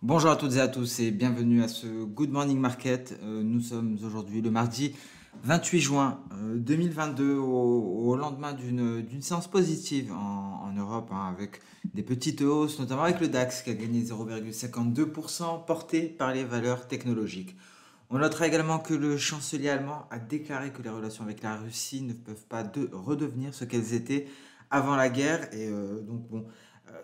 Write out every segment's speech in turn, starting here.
Bonjour à toutes et à tous et bienvenue à ce Good Morning Market. Nous sommes aujourd'hui le mardi 28 juin 2022 au lendemain d'une séance positive en Europe, hein, avec des petites hausses, notamment avec le DAX qui a gagné 0,52% porté par les valeurs technologiques. On notera également que le chancelier allemand a déclaré que les relations avec la Russie ne peuvent pas redevenir ce qu'elles étaient avant la guerre.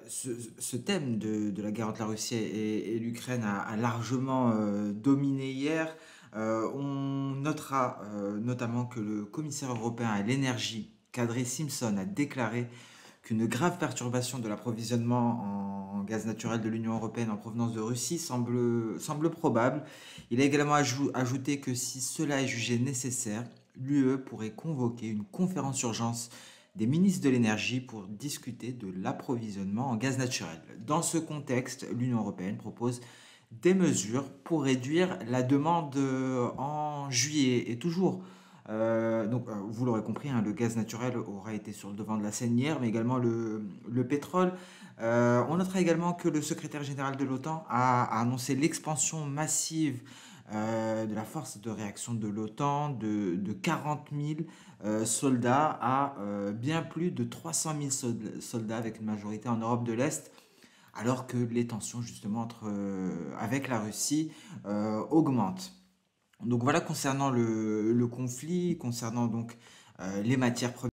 Ce thème de la guerre entre la Russie et l'Ukraine a largement dominé hier. On notera notamment que le commissaire européen à l'énergie, Kadri Simpson, a déclaré qu'une grave perturbation de l'approvisionnement en gaz naturel de l'Union européenne en provenance de Russie semble probable. Il a également ajouté que si cela est jugé nécessaire, l'UE pourrait convoquer une conférence d'urgence des ministres de l'énergie pour discuter de l'approvisionnement en gaz naturel. Dans ce contexte, l'Union européenne propose des mesures pour réduire la demande en juillet. Et toujours, vous l'aurez compris, hein, le gaz naturel aura été sur le devant de la scène hier, mais également le pétrole. On notera également que le secrétaire général de l'OTAN a annoncé l'expansion massive de la force de réaction de l'OTAN de 40 000 soldats à bien plus de 300 000 soldats avec une majorité en Europe de l'Est, alors que les tensions justement avec la Russie augmentent. Donc voilà concernant le conflit, concernant donc les matières premières.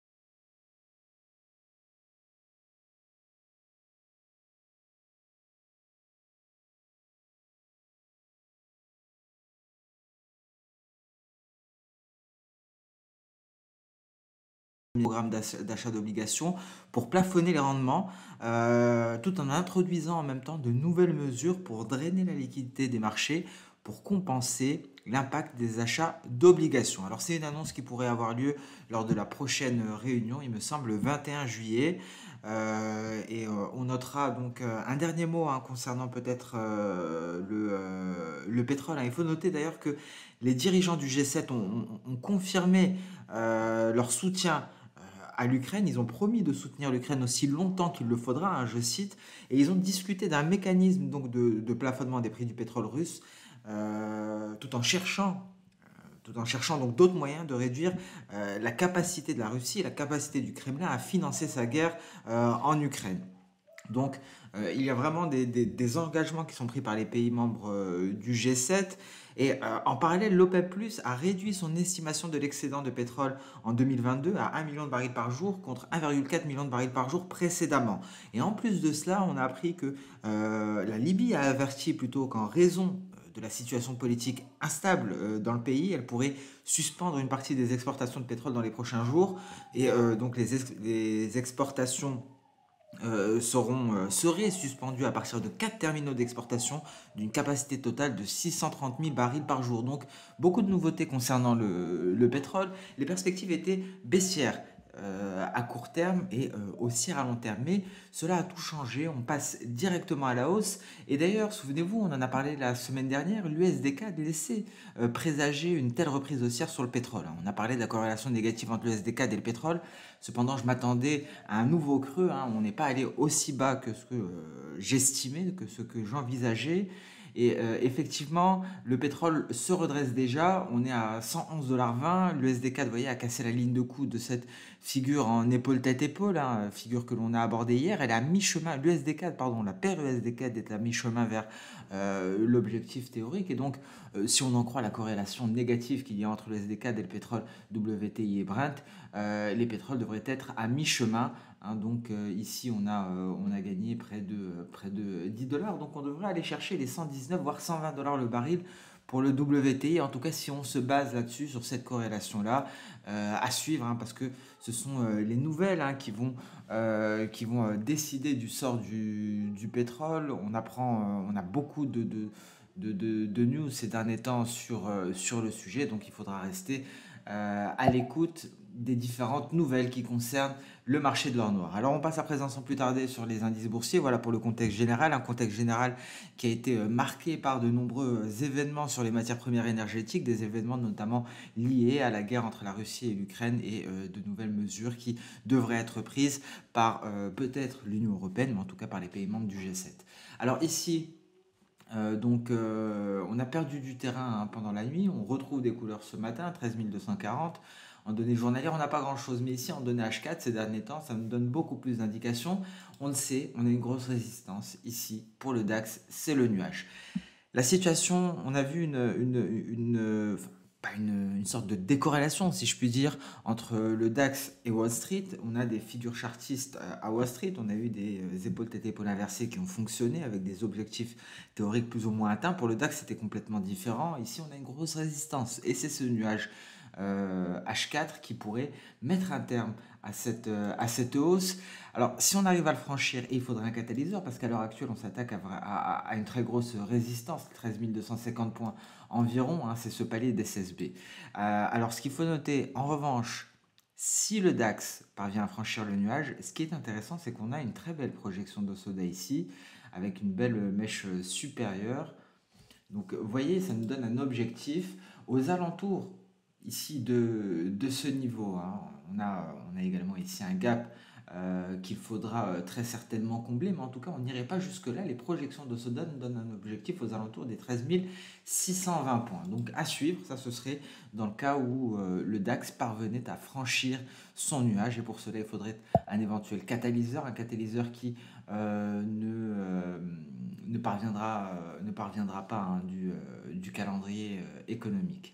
Programme d'achat d'obligations pour plafonner les rendements, tout en introduisant en même temps de nouvelles mesures pour drainer la liquidité des marchés, pour compenser l'impact des achats d'obligations. Alors c'est une annonce qui pourrait avoir lieu lors de la prochaine réunion, il me semble, le 21 juillet. On notera donc un dernier mot, hein, concernant peut-être le pétrole, hein. Il faut noter d'ailleurs que les dirigeants du G7 ont confirmé leur soutien à l'Ukraine. Ils ont promis de soutenir l'Ukraine aussi longtemps qu'il le faudra, hein, je cite, et ils ont discuté d'un mécanisme donc de plafonnement des prix du pétrole russe, tout en cherchant donc d'autres moyens de réduire la capacité de la Russie et la capacité du Kremlin à financer sa guerre en Ukraine. Donc, il y a vraiment des engagements qui sont pris par les pays membres du G7. En parallèle, l'OPEP Plus a réduit son estimation de l'excédent de pétrole en 2022 à 1 million de barils par jour contre 1,4 million de barils par jour précédemment. Et en plus de cela, on a appris que la Libye a averti plutôt qu'en raison de la situation politique instable dans le pays, elle pourrait suspendre une partie des exportations de pétrole dans les prochains jours. Donc les exportations seraient suspendus à partir de 4 terminaux d'exportation d'une capacité totale de 630 000 barils par jour. Donc beaucoup de nouveautés concernant le pétrole. Les perspectives étaient baissières à court terme et aussi à long terme. Mais cela a tout changé, on passe directement à la hausse. Et d'ailleurs, souvenez-vous, on en a parlé la semaine dernière, l'USDK laissait présager une telle reprise haussière sur le pétrole. On a parlé de la corrélation négative entre l'USDK et le pétrole. Cependant, je m'attendais à un nouveau creux, hein. On n'est pas allé aussi bas que ce que j'estimais, que ce que j'envisageais. Effectivement, le pétrole se redresse déjà. On est à 111,20 $. Le SD4, vous voyez, a cassé la ligne de coup de cette figure en épaule-tête-épaule, hein, figure que l'on a abordée hier. Elle est à mi-chemin. L'USD4, pardon, la paire USD4 est à mi-chemin vers l'objectif théorique. Et donc, si on en croit la corrélation négative qu'il y a entre le SD4 et le pétrole WTI et Brent, les pétroles devraient être à mi-chemin, hein. Donc ici, on a gagné près de 10 $. Donc on devrait aller chercher les 119 voire 120 $ le baril pour le WTI. En tout cas, si on se base là-dessus, sur cette corrélation-là, à suivre, hein, parce que ce sont les nouvelles, hein, qui vont décider du sort du pétrole. On a beaucoup de news ces derniers temps sur le sujet, donc il faudra rester à l'écoute des différentes nouvelles qui concernent le marché de l'or noir. Alors on passe à présent sans plus tarder sur les indices boursiers. Voilà pour le contexte général, un contexte général qui a été marqué par de nombreux événements sur les matières premières énergétiques, des événements notamment liés à la guerre entre la Russie et l'Ukraine et de nouvelles mesures qui devraient être prises par peut-être l'Union européenne, mais en tout cas par les pays membres du G7. Alors ici, On a perdu du terrain hein, pendant la nuit. On retrouve des couleurs ce matin, 13 240. En données journalières, on n'a pas grand-chose. Mais ici, en données H4, ces derniers temps, ça nous donne beaucoup plus d'indications. On le sait, on a une grosse résistance. Ici, pour le DAX, c'est le nuage. La situation, on a vu pas une sorte de décorrélation, si je puis dire, entre le DAX et Wall Street. On a des figures chartistes à Wall Street. On a eu des épaules tête épaules inversées qui ont fonctionné avec des objectifs théoriques plus ou moins atteints. Pour le DAX, c'était complètement différent. Ici, on a une grosse résistance. Et c'est ce nuage H4 qui pourrait mettre un terme à cette hausse. Alors, si on arrive à le franchir, et il faudrait un catalyseur, parce qu'à l'heure actuelle, on s'attaque à une très grosse résistance, 13 250 points environ, hein, c'est ce palier des SSB. Alors, ce qu'il faut noter, en revanche, si le DAX parvient à franchir le nuage, ce qui est intéressant, c'est qu'on a une très belle projection d'Osoda ici, avec une belle mèche supérieure. Donc, vous voyez, ça nous donne un objectif aux alentours ici de ce niveau. Hein. On a également ici un gap qu'il faudra très certainement combler, mais en tout cas, on n'irait pas jusque-là. Les projections de Soda nous donnent un objectif aux alentours des 13 620 points. Donc, à suivre, ça ce serait dans le cas où le DAX parvenait à franchir son nuage. Et pour cela, il faudrait un éventuel catalyseur, un catalyseur qui ne parviendra pas hein, du calendrier économique.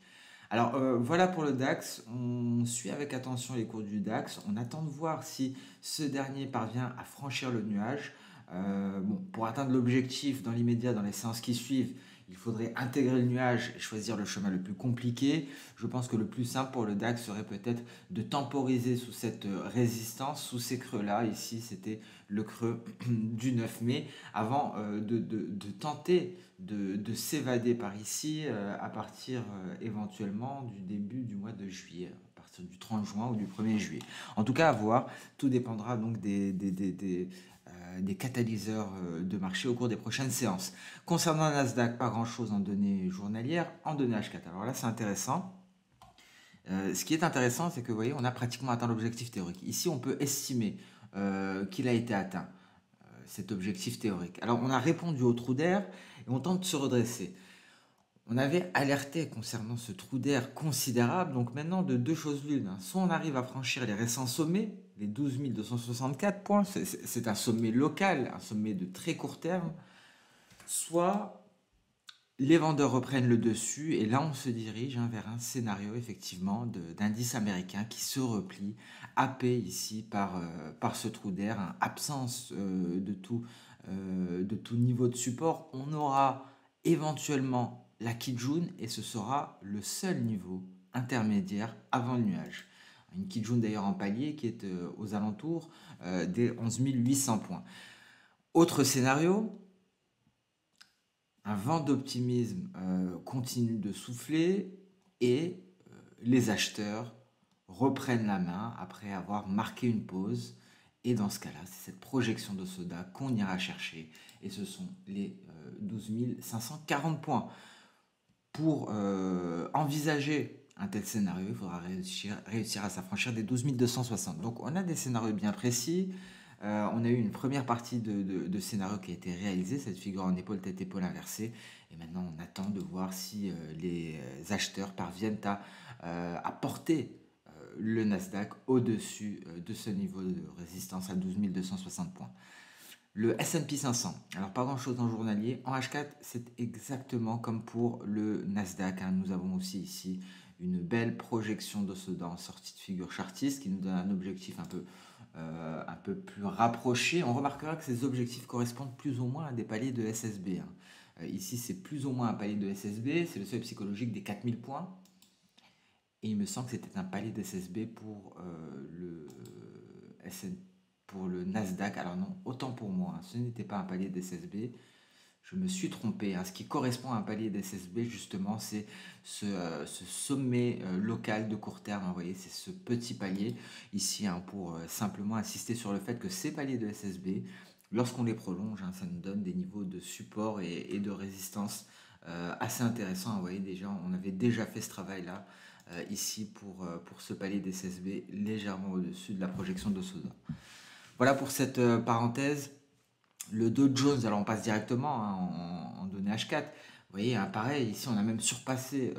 Alors voilà pour le DAX, on suit avec attention les cours du DAX, on attend de voir si ce dernier parvient à franchir le nuage. Pour atteindre l'objectif dans l'immédiat, dans les séances qui suivent, il faudrait intégrer le nuage et choisir le chemin le plus compliqué. Je pense que le plus simple pour le DAX serait peut-être de temporiser sous cette résistance, sous ces creux-là. Ici, c'était le creux du 9 mai, avant de tenter de s'évader par ici à partir éventuellement du début du mois de juillet, à partir du 30 juin ou du 1er juillet. En tout cas, à voir, tout dépendra donc des catalyseurs de marché au cours des prochaines séances. Concernant le Nasdaq, pas grand-chose en données journalières, en données H4. Alors là, c'est intéressant. Ce qui est intéressant, c'est que vous voyez, on a pratiquement atteint l'objectif théorique. Ici, on peut estimer qu'il a été atteint, cet objectif théorique. Alors, on a répondu au trou d'air et on tente de se redresser. On avait alerté concernant ce trou d'air considérable, donc maintenant de deux choses l'une. Soit on arrive à franchir les récents sommets, les 12 264 points, c'est un sommet local, un sommet de très court terme, soit les vendeurs reprennent le dessus et là on se dirige hein, vers un scénario effectivement d'indice américain qui se replie, happé ici par ce trou d'air, hein, absence de tout niveau de support. On aura éventuellement la Kijun et ce sera le seul niveau intermédiaire avant le nuage. Une Kijun d'ailleurs en palier qui est aux alentours des 11 800 points. Autre scénario, un vent d'optimisme continue de souffler et les acheteurs reprennent la main après avoir marqué une pause. Et dans ce cas-là, c'est cette projection de Soda qu'on ira chercher. Et ce sont les 12 540 points. Pour envisager un tel scénario, il faudra réussir à s'affranchir des 12 260. Donc on a des scénarios bien précis. On a eu une première partie de scénario qui a été réalisée, cette figure en épaule, tête, épaule inversée. Et maintenant, on attend de voir si les acheteurs parviennent à porter le Nasdaq au-dessus de ce niveau de résistance à 12 260 points. Le S&P 500, alors pas grand chose en journalier, en H4 c'est exactement comme pour le Nasdaq, hein. Nous avons aussi ici une belle projection de Soda en sortie de figure chartiste qui nous donne un objectif un peu plus rapproché. On remarquera que ces objectifs correspondent plus ou moins à des paliers de SSB, hein. Ici c'est plus ou moins un palier de SSB, c'est le seuil psychologique des 4000 points. Et il me semble que c'était un palier de SSB pour le Nasdaq. Alors non, autant pour moi, hein, ce n'était pas un palier d'SSB. Je me suis trompé. Hein. Ce qui correspond à un palier d'SSB, justement, c'est ce sommet local de court terme. Hein, vous voyez, c'est ce petit palier ici hein, pour simplement insister sur le fait que ces paliers de SSB, lorsqu'on les prolonge, hein, ça nous donne des niveaux de support et de résistance assez intéressants. Vous voyez, déjà, on avait déjà fait ce travail-là ici pour ce palier d'SSB légèrement au-dessus de la projection de Soda. Voilà pour cette parenthèse. Le Dow Jones, alors on passe directement hein, en données H4. Vous voyez, hein, pareil, ici on a même surpassé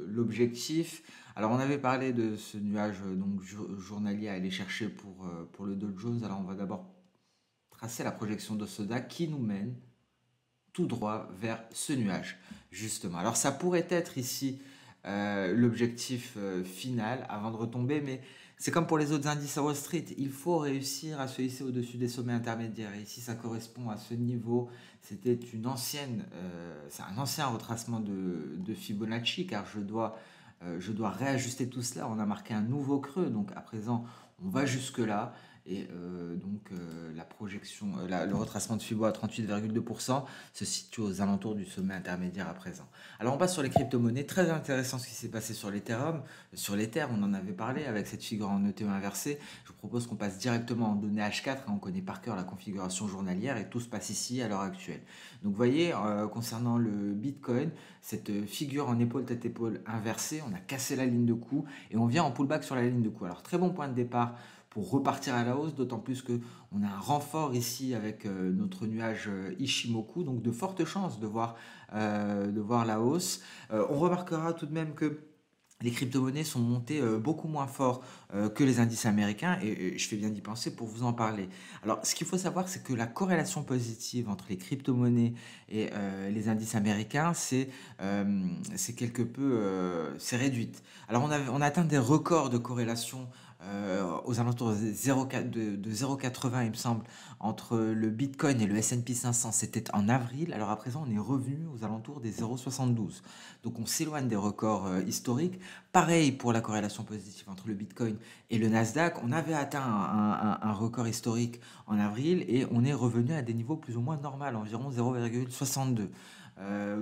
l'objectif. Alors on avait parlé de ce nuage donc journalier à aller chercher pour le Dow Jones. Alors on va d'abord tracer la projection de Soda qui nous mène tout droit vers ce nuage, justement. Alors ça pourrait être ici l'objectif final avant de retomber, mais c'est comme pour les autres indices à Wall Street, il faut réussir à se hisser au-dessus des sommets intermédiaires. Et ici, ça correspond à ce niveau. C'était c'est un ancien retracement de Fibonacci, car je dois réajuster tout cela. On a marqué un nouveau creux, donc à présent, on va jusque-là. Et la projection, le retracement de Fibo à 38,2% se situe aux alentours du sommet intermédiaire à présent. Alors on passe sur les crypto-monnaies. Très intéressant ce qui s'est passé sur l'Ethereum. Sur l'Ether, on en avait parlé avec cette figure en ETE inversée. Je vous propose qu'on passe directement en données H4. On connaît par cœur la configuration journalière et tout se passe ici à l'heure actuelle. Donc vous voyez, concernant le Bitcoin, cette figure en épaule-tête-épaule inversée, on a cassé la ligne de coup et on vient en pullback sur la ligne de coup. Alors très bon point de départ pour repartir à la hausse, d'autant plus qu'on a un renfort ici avec notre nuage Ishimoku, donc de fortes chances de voir la hausse. On remarquera tout de même que les crypto-monnaies sont montées beaucoup moins fort que les indices américains et je fais bien d'y penser pour vous en parler. Alors, ce qu'il faut savoir, c'est que la corrélation positive entre les crypto-monnaies et les indices américains, quelque peu c'est réduite. Alors, on a atteint des records de corrélation aux alentours de 0,80 il me semble, entre le Bitcoin et le S&P 500, c'était en avril. Alors à présent, on est revenu aux alentours des 0,72. Donc on s'éloigne des records historiques. Pareil pour la corrélation positive entre le Bitcoin et le Nasdaq. On avait atteint un record historique en avril et on est revenu à des niveaux plus ou moins normaux, environ 0,62.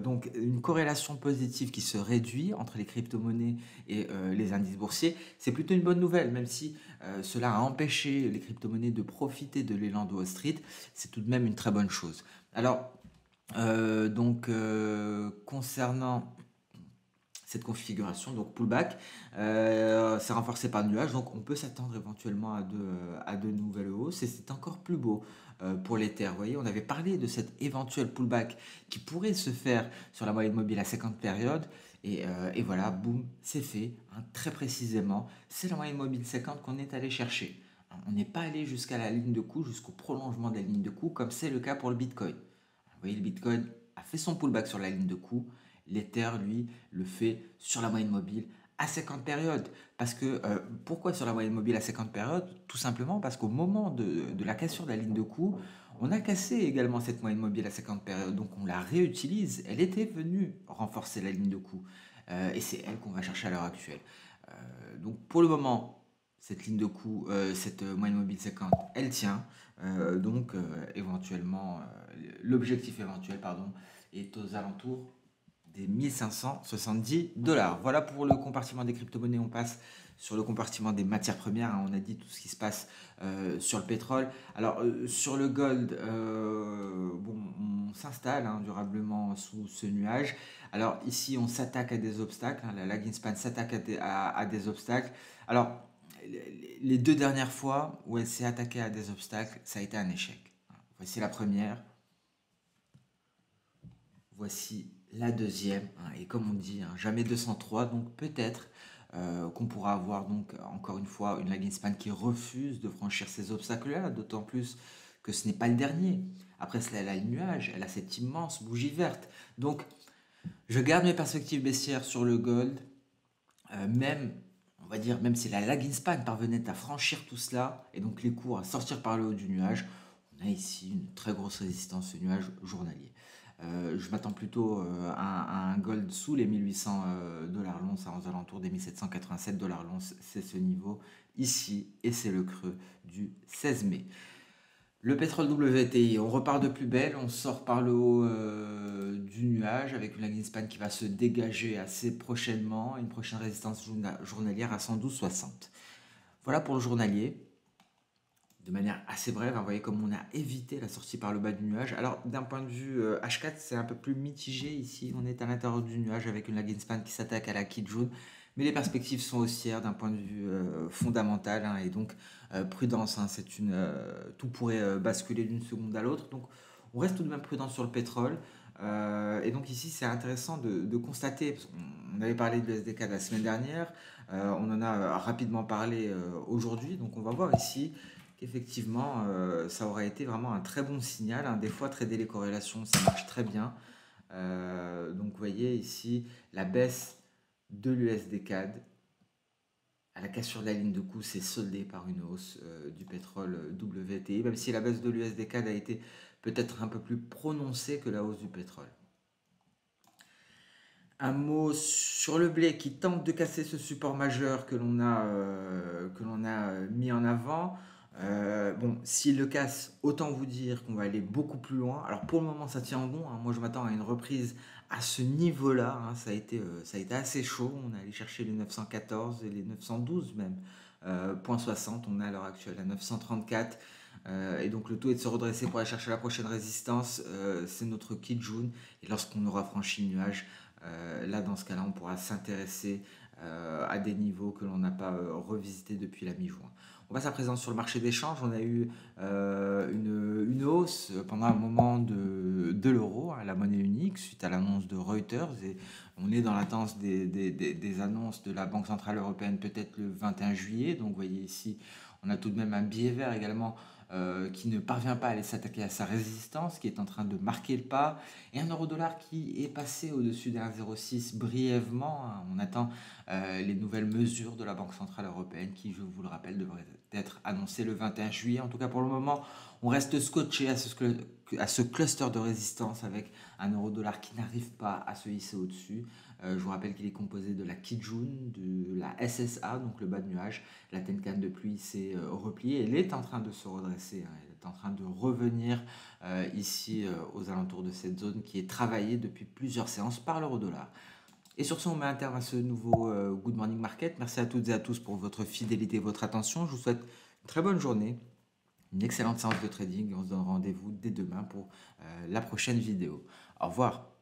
Donc une corrélation positive qui se réduit entre les crypto-monnaies et les indices boursiers, c'est plutôt une bonne nouvelle, même si cela a empêché les crypto-monnaies de profiter de l'élan de Wall Street, c'est tout de même une très bonne chose. Alors, concernant cette configuration, donc pullback, c'est renforcé par le nuage, donc on peut s'attendre éventuellement à de nouvelles hausses, et c'est encore plus beau pour l'Ether. Vous voyez, on avait parlé de cet éventuel pullback qui pourrait se faire sur la moyenne mobile à 50 périodes, et voilà, boum, c'est fait, hein, très précisément, c'est la moyenne mobile 50 qu'on est allé chercher. On n'est pas allé jusqu'à la ligne de coup, jusqu'au prolongement de la ligne de coup, comme c'est le cas pour le Bitcoin. Vous voyez, le Bitcoin a fait son pullback sur la ligne de coup, l'Ether, lui, le fait sur la moyenne mobile à 50 périodes. Parce que, pourquoi sur la moyenne mobile à 50 périodes? Tout simplement parce qu'au moment de la cassure de la ligne de coup, on a cassé également cette moyenne mobile à 50 périodes, donc on la réutilise. Elle était venue renforcer la ligne de coup, et c'est elle qu'on va chercher à l'heure actuelle. Donc pour le moment, cette ligne de coup, cette moyenne mobile 50, elle tient. Éventuellement, l'objectif éventuel, pardon, est aux alentours des 1570 $. Voilà pour le compartiment des crypto-monnaies. On passe sur le compartiment des matières premières, hein. On a dit tout ce qui se passe sur le pétrole. Alors, sur le gold, on s'installe, hein, durablement sous ce nuage. Alors, ici, on s'attaque à des obstacles, hein. La lagging span s'attaque à des obstacles. Alors, les deux dernières fois où elle s'est attaquée à des obstacles, ça a été un échec. Voici la première. Voici la deuxième, hein, et comme on dit, hein, jamais 203, donc peut-être qu'on pourra avoir donc encore une fois une lagging span qui refuse de franchir ces obstacles-là, d'autant plus que ce n'est pas le dernier. Après cela, elle a le nuage, elle a cette immense bougie verte. Donc, je garde mes perspectives baissières sur le gold, même, on va dire, même si la lagging span parvenait à franchir tout cela, et donc les cours à sortir par le haut du nuage, on a ici une très grosse résistance, ce nuage journalier. Je m'attends plutôt à un gold sous les 1800 $ l'once, aux alentours des 1787 $ l'once. C'est ce niveau ici et c'est le creux du 16 mai. Le pétrole WTI, on repart de plus belle, on sort par le haut du nuage avec une lagging span qui va se dégager assez prochainement, une prochaine résistance journalière à 112,60. Voilà pour le journalier. De manière assez brève, hein, vous voyez comme on a évité la sortie par le bas du nuage. Alors d'un point de vue H4, c'est un peu plus mitigé ici. On est à l'intérieur du nuage avec une lagging span qui s'attaque à la Kijun. Mais les perspectives sont haussières d'un point de vue fondamental, hein, et donc prudence, hein, tout pourrait basculer d'une seconde à l'autre. Donc on reste tout de même prudent sur le pétrole. Et donc ici, c'est intéressant de constater, parce qu'on avait parlé de l'USDK la semaine dernière, on en a rapidement parlé aujourd'hui, donc on va voir ici qu'effectivement, ça aura été vraiment un très bon signal, hein. Des fois, trader les corrélations, ça marche très bien. Donc vous voyez ici la baisse de l'USD-CAD à la cassure de la ligne de coût s'est soldée par une hausse du pétrole WTI, même si la baisse de l'USD-CAD a été peut-être un peu plus prononcée que la hausse du pétrole. Un mot sur le blé qui tente de casser ce support majeur que l'on a mis en avant. Bon, s'il le casse, autant vous dire qu'on va aller beaucoup plus loin. Alors pour le moment, ça tient bon, hein. Moi, je m'attends à une reprise à ce niveau-là, hein. Ça a été assez chaud. On est allé chercher les 914 et les 912 même. Point 60, on est à l'heure actuelle à 934. Et donc le tout est de se redresser pour aller chercher la prochaine résistance. C'est notre Kijun. Et lorsqu'on aura franchi le nuage, là, dans ce cas-là, on pourra s'intéresser à des niveaux que l'on n'a pas revisités depuis la mi-juin. On passe à présent sur le marché d'échange. On a eu une hausse pendant un moment de l'euro, hein, la monnaie unique, suite à l'annonce de Reuters. Et on est dans l'attente des annonces de la Banque Centrale Européenne, peut-être le 21 juillet. Donc, vous voyez ici, on a tout de même un billet vert également qui ne parvient pas à aller s'attaquer à sa résistance, qui est en train de marquer le pas, et un euro-dollar qui est passé au-dessus des 1,06 brièvement, hein. On attend les nouvelles mesures de la Banque Centrale Européenne qui, je vous le rappelle, devraient être annoncées le 21 juillet. En tout cas, pour le moment, on reste scotché à ce cluster de résistance avec un euro-dollar qui n'arrive pas à se hisser au-dessus. Je vous rappelle qu'il est composé de la Kijun, de la SSA, donc le bas de nuage. La Tenkan de pluie s'est repliée. Elle est en train de se redresser, hein. Elle est en train de revenir ici aux alentours de cette zone qui est travaillée depuis plusieurs séances par l'euro-dollar. Et sur ce, on met un terme à ce nouveau Good Morning Market. Merci à toutes et à tous pour votre fidélité et votre attention. Je vous souhaite une très bonne journée, une excellente séance de trading. On se donne rendez-vous dès demain pour la prochaine vidéo. Au revoir.